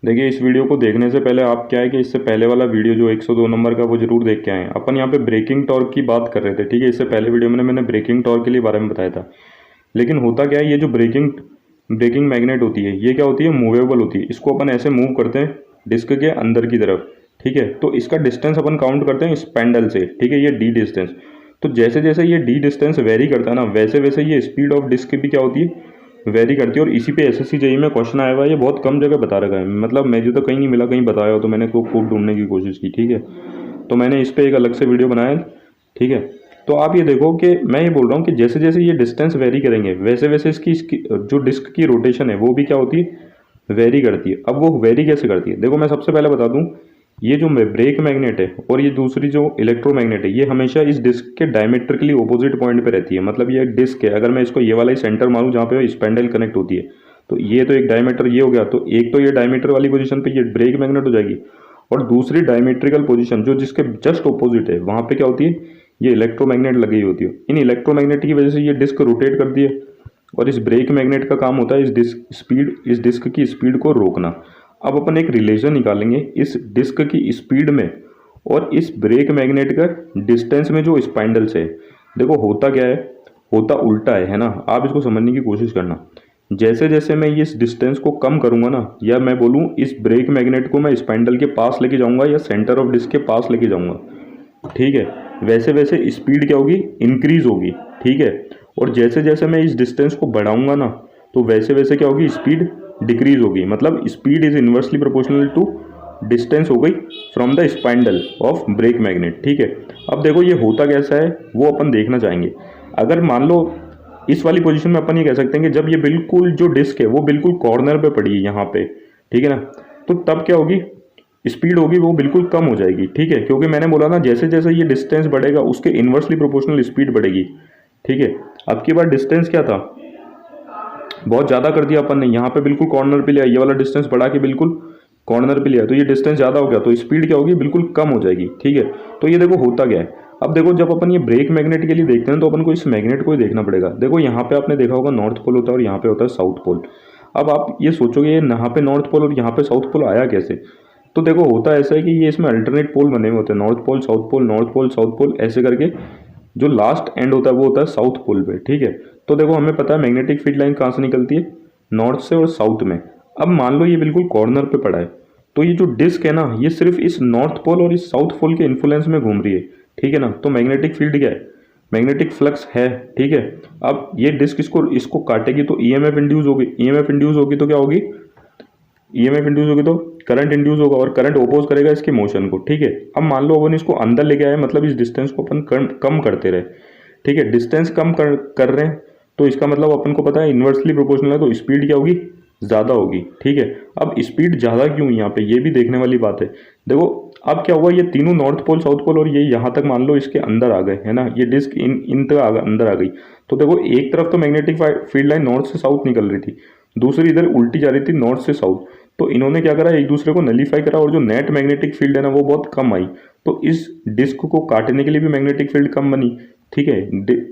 देखिए, इस वीडियो को देखने से पहले आप क्या है कि इससे पहले वाला वीडियो जो 102 नंबर का वो जरूर देख के आए। अपन यहाँ पे ब्रेकिंग टॉर्क की बात कर रहे थे, ठीक है। इससे पहले वीडियो में मैंने ब्रेकिंग टॉर्क के लिए बारे में बताया था। लेकिन होता क्या है, ये जो ब्रेकिंग ब्रेकिंग मैग्नेट होती है, ये क्या होती है, मूवेबल होती है। इसको अपन ऐसे मूव करते हैं डिस्क के अंदर की तरफ, ठीक है। तो इसका डिस्टेंस अपन काउंट करते हैं स्पेंडल से, ठीक है, ये डी डिस्टेंस। तो जैसे जैसे ये डी डिस्टेंस वेरी करता है ना, वैसे वैसे ये स्पीड ऑफ डिस्क भी क्या होती है, वेरी करती है। और इसी पे एसएससी जेईई में क्वेश्चन आया हुआ है, ये बहुत कम जगह बता रखा है। मतलब मुझे तो कहीं नहीं मिला, कहीं बताया हो तो मैंने को खूब ढूंढने की कोशिश की, ठीक है। तो मैंने इस पे एक अलग से वीडियो बनाया, ठीक है। तो आप ये देखो कि मैं ये बोल रहा हूँ कि जैसे जैसे ये डिस्टेंस वेरी करेंगे, वैसे वैसे इसकी जो डिस्क की रोटेशन है वो भी क्या होती है, वेरी करती है। अब वो वेरी कैसे करती है, देखो मैं सबसे पहले बता दूं, ये जो ब्रेक मैग्नेट है और ये दूसरी जो इलेक्ट्रोमैग्नेट है, ये हमेशा इस डिस्क के डायमेट्रिकली ऑपोजिट पॉइंट पे रहती है। मतलब ये डिस्क है, अगर मैं इसको ये वाला ही सेंटर मारूं जहाँ पे स्पेंडल कनेक्ट होती है, तो ये तो एक डायमीटर ये हो गया। तो एक तो ये डायमीटर वाली पोजीशन पे ये ब्रेक मैग्नेट हो जाएगी, और दूसरी डायमेट्रिकल पोजीशन जो जिसके जस्ट ऑपोजिट है, वहाँ पे क्या होती है, ये इलेक्ट्रोमैग्नेट लगी होती है। इन इलेक्ट्रोमैग्नेट की वजह से ये डिस्क रोटेट करती है, और इस ब्रेक मैग्नेट का काम होता है इस डिस्क की स्पीड को रोकना। अब अपन एक रिलेशन निकालेंगे इस डिस्क की स्पीड में और इस ब्रेक मैग्नेट का डिस्टेंस में जो स्पाइंडल्स है। देखो होता क्या है, होता उल्टा है ना। आप इसको समझने की कोशिश करना। जैसे जैसे मैं ये इस डिस्टेंस को कम करूंगा ना, या मैं बोलूँ इस ब्रेक मैग्नेट को मैं स्पाइंडल के पास लेके जाऊंगा या सेंटर ऑफ डिस्क के पास लेके जाऊंगा, ठीक है, वैसे वैसे स्पीड क्या होगी, इंक्रीज होगी, ठीक है। और जैसे जैसे मैं इस डिस्टेंस को बढ़ाऊंगा ना, तो वैसे वैसे क्या होगी, स्पीड डिक्रीज होगी। मतलब speed is inversely proportional to distance हो गई from the spindle of brake magnet, ठीक है। अब देखो ये होता कैसा है वो अपन देखना चाहेंगे। अगर मान लो इस वाली पोजीशन में अपन ये कह सकते हैं कि जब ये बिल्कुल जो डिस्क है वो बिल्कुल कॉर्नर पे पड़ी है यहाँ पे, ठीक है ना, तो तब क्या होगी, स्पीड होगी वो बिल्कुल कम हो जाएगी, ठीक है। क्योंकि मैंने बोला ना, जैसे जैसे ये डिस्टेंस बढ़ेगा उसके इन्वर्सली प्रोपोर्शनल स्पीड बढ़ेगी, ठीक है। अब की बार डिस्टेंस क्या था, बहुत ज़्यादा कर दिया अपन ने, यहाँ पे बिल्कुल कॉर्नर पे लिया, ये वाला डिस्टेंस बढ़ा के बिल्कुल कॉर्नर पे लिया, तो ये डिस्टेंस ज़्यादा हो गया, तो स्पीड क्या होगी, बिल्कुल कम हो जाएगी, ठीक है। तो ये देखो होता क्या है। अब देखो जब अपन ये ब्रेक मैग्नेट के लिए देखते हैं तो अपन को इस मैग्नेट को ही देखना पड़ेगा। देखो यहाँ पे आपने देखा होगा नॉर्थ पोल होता है और यहाँ पे होता है साउथ पोल। अब आप ये सोचोगे यहाँ पे नॉर्थ पोल और यहाँ पे साउथ पोल आया कैसे। तो देखो होता ऐसा है कि ये इसमें अल्टरनेट पोल बने हुए होते हैं, north pole south pole, north pole south pole, ऐसे करके जो लास्ट एंड होता है वो होता है साउथ पोल पे, ठीक है। तो देखो हमें पता है मैग्नेटिक फील्ड लाइन कहाँ से निकलती है, नॉर्थ से और साउथ में। अब मान लो ये बिल्कुल कॉर्नर पे पड़ा है, तो ये जो डिस्क है ना, ये सिर्फ इस नॉर्थ पोल और इस साउथ पोल के इन्फ्लुएंस में घूम रही है, ठीक है ना। तो मैग्नेटिक फील्ड क्या है, मैग्नेटिक फ्लक्स है, ठीक है। अब ये डिस्क इसको इसको काटेगी तो ईएमएफ इंड्यूस होगी, ईएमएफ इंड्यूस होगी तो क्या होगी, ईएमएफ इंड्यूस होगी तो करंट इंड्यूस होगा, और करंट ओपोज करेगा इसके मोशन को, ठीक है। अब मान लो अपन इसको अंदर लेके आए, मतलब इस डिस्टेंस को अपन कम करते रहे, ठीक है, डिस्टेंस कम कर रहे हैं, तो इसका मतलब अपन को पता है इन्वर्सली प्रोपोर्शनल है, तो स्पीड क्या होगी, ज़्यादा होगी, ठीक है। अब स्पीड ज़्यादा क्यों यहाँ पे, ये भी देखने वाली बात है। देखो अब क्या हुआ, ये तीनों नॉर्थ पोल साउथ पोल और ये यहाँ तक मान लो इसके अंदर आ गए, है ना, ये डिस्क इन इन तक अंदर आ गई। तो देखो एक तरफ तो मैग्नेटिक फील्ड लाइन नॉर्थ से साउथ निकल रही थी, दूसरी इधर उल्टी जा रही थी नॉर्थ से साउथ। तो इन्होंने क्या करा, एक दूसरे को नलीफाई करा, और जो नेट मैग्नेटिक फील्ड है ना वो बहुत कम आई। तो इस डिस्क को काटने के लिए भी मैग्नेटिक फील्ड कम बनी, ठीक है।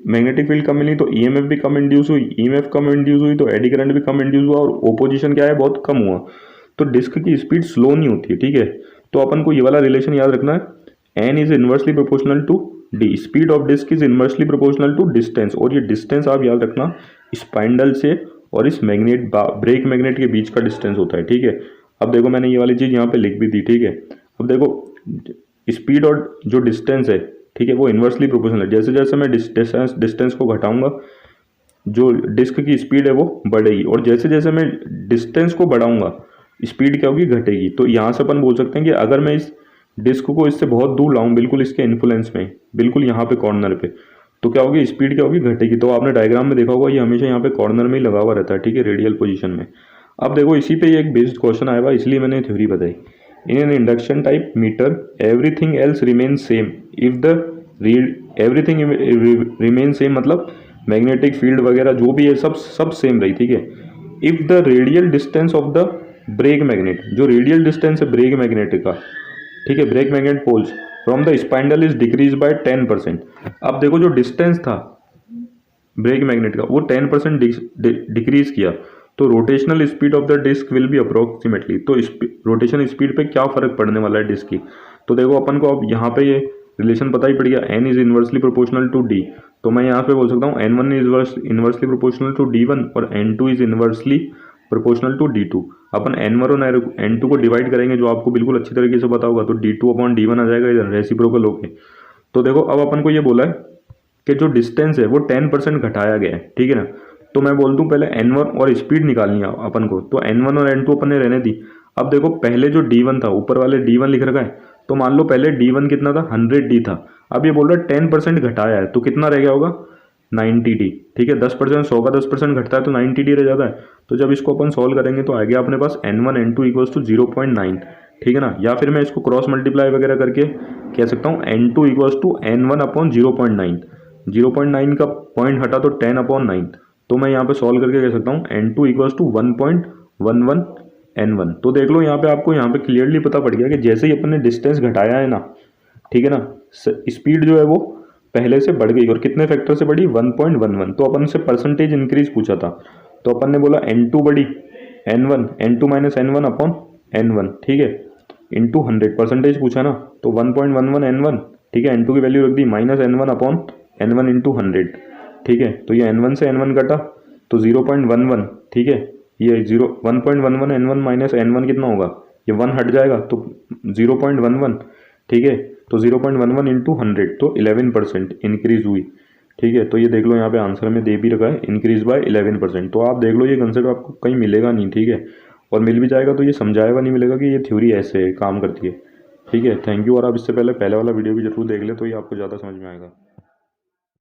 मैग्नेटिक फील्ड कम मिली तो ईएमएफ भी कम इंड्यूस हुई, ईएमएफ कम इंड्यूस हुई तो एडी करंट भी कम इंड्यूस हुआ, और ओपोजिशन क्या है, बहुत कम हुआ। तो डिस्क की स्पीड स्लो नहीं होती है, ठीक है। तो अपन को ये वाला रिलेशन याद रखना है, N is inversely proportional to D, speed of disc is inversely proportional to distance. और ये डिस्टेंस आप याद रखना स्पाइंडल से और इस मैग्नेट ब्रेक मैग्नेट के बीच का डिस्टेंस होता है, ठीक है। अब देखो मैंने ये वाली चीज़ यहाँ पे लिख भी दी, ठीक है। अब देखो स्पीड और जो डिस्टेंस है, ठीक है, वो इन्वर्सली प्रोपोर्शनल है। जैसे जैसे मैं डिस्टेंस को घटाऊंगा, जो डिस्क की स्पीड है वो बढ़ेगी, और जैसे जैसे मैं डिस्टेंस को बढ़ाऊंगा स्पीड क्या होगी, घटेगी। तो यहाँ से अपन बोल सकते हैं कि अगर मैं इस डिस्क को इससे बहुत दूर लाऊं, बिल्कुल इसके इन्फ्लुएंस में, बिल्कुल यहाँ पे कॉर्नर पे, तो क्या होगी, स्पीड क्या होगी, घटेगी। तो आपने डायग्राम में देखा होगा ये हमेशा यहाँ पे कॉर्नर में ही लगा हुआ रहता है, ठीक है, रेडियल पोजीशन में। अब देखो इसी पे एक बेस्ड क्वेश्चन आया हुआ, इसलिए मैंने थ्योरी बताई। In an induction type meter everything else remain same if the everything remain same, मतलब मैग्नेटिक फील्ड वगैरह जो भी है सब सेम रही, ठीक है। If the radial distance of the brake magnet, जो रेडियल डिस्टेंस है ब्रेक मैग्नेट का, ठीक है, brake magnet poles from the spindle is decrease by 10%। अब देखो जो डिस्टेंस था ब्रेक मैग्नेट का वो 10% डिक्रीज किया, तो rotational speed of the disc will be approximately, तो रोटेशन स्पीड पे क्या फ़र्क पड़ने वाला है डिस्क की। तो देखो अपन को अब यहाँ पे ये रिलेशन पता ही पड़ गया, n is inversely proportional to d। तो मैं यहाँ पे बोल सकता हूँ n1 is inversely proportional to d1 और n2 is inversely proportional to d2। अपन n1 और n2 को डिवाइड करेंगे, जो आपको बिल्कुल अच्छी तरीके से पता होगा, तो d2 अपॉन d1 आ जाएगा इधर रेसिप्रोकल होके। तो देखो अब अपन को ये बोला है कि जो डिस्टेंस है वो 10% घटाया गया है, ठीक है ना। तो मैं बोल दूं पहले n1 और स्पीड निकालनी है अपन को, तो n1 और n2 अपन ने रहने दी। अब देखो पहले जो d1 था, ऊपर वाले d1 लिख रखा है, तो मान लो पहले d1 कितना था, 100d था। अब ये बोल रहा है 10% घटाया है, तो कितना रह गया होगा, 90d, ठीक है। 10%, 100 का 10% घटता है तो 90d रह जाता है। तो जब इसको अपन सॉल्व करेंगे तो आ गया अपने पास n1 n2 इक्वल्स टू 0.9, ठीक है ना। या फिर मैं इसको क्रॉस मल्टीप्लाई वगैरह करके कह सकता हूँ n2 equals to n1 upon 0.9। 0.9 का पॉइंट हटा तो 10/9, तो मैं यहाँ पे सॉल्व करके कह सकता हूँ n2 इक्वल्स टू 1.11 n1। तो देख लो यहाँ पे आपको यहाँ पे क्लियरली पता पड़ गया कि जैसे ही अपन ने डिस्टेंस घटाया है ना, ठीक है ना, स्पीड जो है वो पहले से बढ़ गई, और कितने फैक्टर से बढ़ी, 1.11। तो अपन से परसेंटेज इंक्रीज पूछा था, तो अपन ने बोला n2 बढ़ी n2 minus n1 upon n1, ठीक है, इंटू 100 परसेंटेज पूछा ना, तो 1.11 n1, ठीक है, n2 की वैल्यू रख दी minus n1 upon n1 into 100, ठीक है। तो ये n1 से n1 कटा तो 0.11, ठीक है। ये 1.11 n1 माइनस n1 कितना होगा, ये 1 हट जाएगा तो 0.11, ठीक है। तो 0.11 इंटू 100 तो 11% इंक्रीज हुई, ठीक है। तो ये देख लो यहाँ पे आंसर में दे भी रखा है इंक्रीज बाय 11%। तो आप देख लो ये कंसेप्ट आपको कहीं मिलेगा नहीं, ठीक है, और मिल भी जाएगा तो ये समझाया हुआ नहीं मिलेगा कि ये थ्योरी ऐसे काम करती है, ठीक है। Thank you. और आप इससे पहले वाला वीडियो भी जरूर देख ले, तो ये आपको ज़्यादा समझ में आएगा।